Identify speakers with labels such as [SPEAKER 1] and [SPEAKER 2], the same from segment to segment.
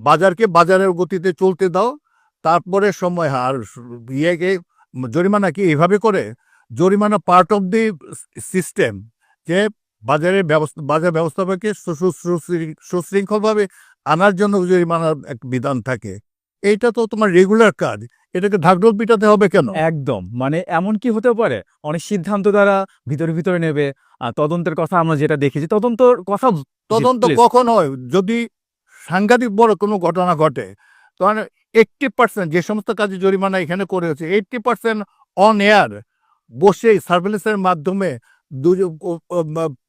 [SPEAKER 1] বাজারকে বাজারের গতিতে চলতে দাও, তারপরে সময় আর ইয়েকে জরিমানা কি এভাবে করে? জরিমানা পার্ট অফ দি সিস্টেম, যে বাজার ব্যবস্থাপককে সুশৃঙ্খলভাবে আনার জন্য জরিমানার এক বিধান থাকে। এইটা তো তোমার রেগুলার কাজ, এটাকে ঢাকঢোল পিটাতে হবে কেন?
[SPEAKER 2] একদম, মানে এমন কি হতে পারে অনেক সিদ্ধান্ত দ্বারা ভিতরে ভিতরে নেবে। তদন্তের কথা আমরা যেটা দেখেছি, তদন্তর কথা
[SPEAKER 1] তদন্ত
[SPEAKER 2] please।
[SPEAKER 1] কখন হয়? যদি সাংঘাতিক বড় কোনো ঘটনা ঘটে, তখন 80% যে সমস্ত কাজে জরিমানা এখানে করেছে, 80% অন এয়ার বসে সার্ভেলেন্সের মাধ্যমে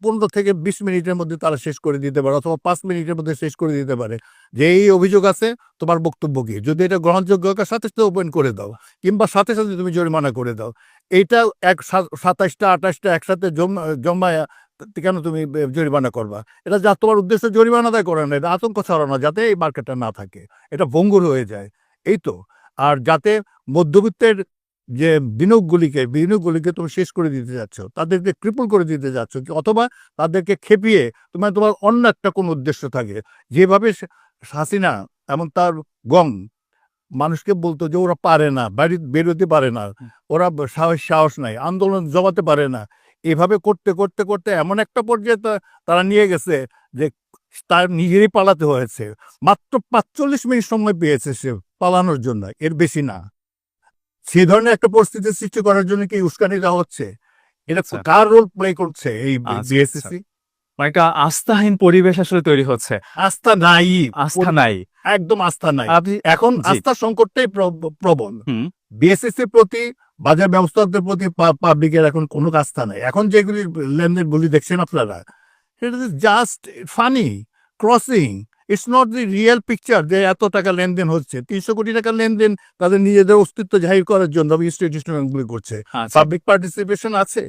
[SPEAKER 1] 15 থেকে 20 মিনিটের মধ্যে তারা শেষ করে দিতে পারে, অথবা 5 মিনিটের মধ্যে শেষ করে দিতে পারে যে এই অভিযোগ আছে, তোমার বক্তব্য কি? যদি এটা গ্রহণযোগ্য হয়, সাথে সাথে ওপেন করে দাও, কিংবা সাথে সাথে তুমি জরিমানা করে দাও। এইটা 27টা 28টা একসাথে জমায় কেন তুমি জরিমানা করবা? এটা যা তোমার উদ্দেশ্য জরিমানা আদায় করে না, এটা আতঙ্ক ছড়ানো, যাতে এই মার্কেটটা না থাকে, এটা ভঙ্গুর হয়ে যায়, এই তো। আর যাতে মধ্যবিত্তের যে বিনিয়োগগুলিকে তুমি শেষ করে দিতে যাচ্ছ, তাদেরকে ক্রিপল করে দিতে যাচ্ছ, অথবা তাদেরকে খেপিয়ে তোমার অন্য একটা কোনো উদ্দেশ্য থাকে। যেভাবে হাসিনা এবং তার গং মানুষকে বলতো যে ওরা পারে না, বাড়ি বেরোতে পারে না, ওরা সাহস নাই, আন্দোলন জমাতে পারে না, এভাবে করতে করতে করতে এমন একটা পর্যায়ে তারা নিয়ে গেছে যে তার নিজেরই পালাতে হয়েছে। মাত্র 45 মিনিট সময় পেয়েছে সে পালানোর জন্য, এর বেশি না। সেই ধরনের একটা পরিস্থিতি সৃষ্টি করার জন্য কি উস্কানি দেওয়া হচ্ছে? এটা
[SPEAKER 2] আচ্ছা।
[SPEAKER 1] কার রোল প্লে করছে এই
[SPEAKER 2] আচ্ছা,
[SPEAKER 1] বিএসসিসি?
[SPEAKER 2] মানে একটা আস্থাহীন পরিবেশ আসলে তৈরি হচ্ছে।
[SPEAKER 1] আস্থা নাই,
[SPEAKER 2] আস্থা নাই।
[SPEAKER 1] একদম আস্থা নাই।
[SPEAKER 2] আপনি
[SPEAKER 1] এখন
[SPEAKER 2] জি।
[SPEAKER 1] আস্থা সংকটটাই প্রবল।
[SPEAKER 2] হুম।
[SPEAKER 1] বিএসসিসির প্রতি, বাজার ব্যবস্থাপকদের প্রতি পাবলিকের এখন কোনো আস্থা নাই। এখন যেগুলি লেনদেনগুলি দেখছেন আপনারা, সেটা just funny crossing, it's not the real picture যে এত টাকা লেনদেন হচ্ছে। 300 কোটি টাকা লেনদেন তাদের নিজেদের অস্তিত্ব জাহির করার জন্য ইনস্টিটিউশনগুলি করছে।
[SPEAKER 2] আচ্ছা।
[SPEAKER 1] পাবলিক পার্টিসিপেশন আছে?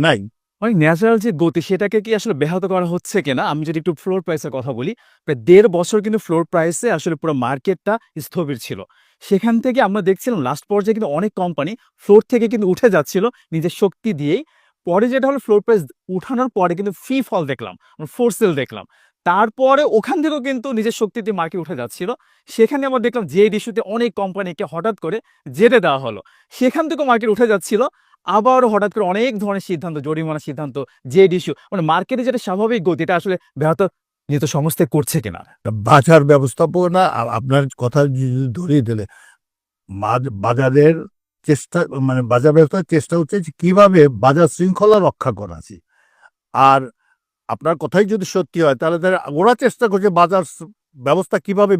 [SPEAKER 1] নাই।
[SPEAKER 2] মানে ন্যাচারাল যে গতি, সেটাকে কি আসলে ব্যাহত করা হচ্ছে কিনা? আমি যদি একটু ফ্লোর প্রাইসের কথা বলি, প্রায় 1.5 বছর কিন্তু ফ্লোর প্রাইসে আসলে পুরো মার্কেটটা স্থবির ছিল। সেখান থেকে আমরা দেখছিলাম লাস্ট পর্যায়ে কিন্তু অনেক কোম্পানি ফ্লোর থেকে কিন্তু উঠে যাচ্ছিল নিজের শক্তি দিয়েই। পরে যেটা হলো, ফ্লোর প্রাইস উঠানোর পরে কিন্তু ফ্রি ফল দেখলাম, ফোর সেল দেখলাম। তারপরে ওখান থেকেও কিন্তু নিজের শক্তি দিয়ে মার্কেট উঠে যাচ্ছিল। সেখানে আমরা দেখলাম যে ইস্যুতে অনেক কোম্পানিকে হঠাৎ করে জেরে দেওয়া হলো, সেখান থেকেও মার্কেট উঠে যাচ্ছিল। আবারও হঠাৎ করে অনেক ধরনের সিদ্ধান্ত, জরিমানা সিদ্ধান্ত, জেড ইস্যু, মানে মার্কেটে যেটা স্বাভাবিক গতি, এটা আসলে ব্যাহত যেহেতু সংস্থায় করছে কিনা।
[SPEAKER 1] বাজার ব্যবস্থাপনা আপনার কথা ধরিয়ে দিলে, বাজারের চেষ্টা, মানে বাজার ব্যবস্থার চেষ্টা হচ্ছে যে কিভাবে বাজার শৃঙ্খলা রক্ষা করা যায়। আর আপনার কথাই যদি সত্যি হয়, তাহলে ওরা চেষ্টা করছে বাজার ব্যবস্থা কিভাবে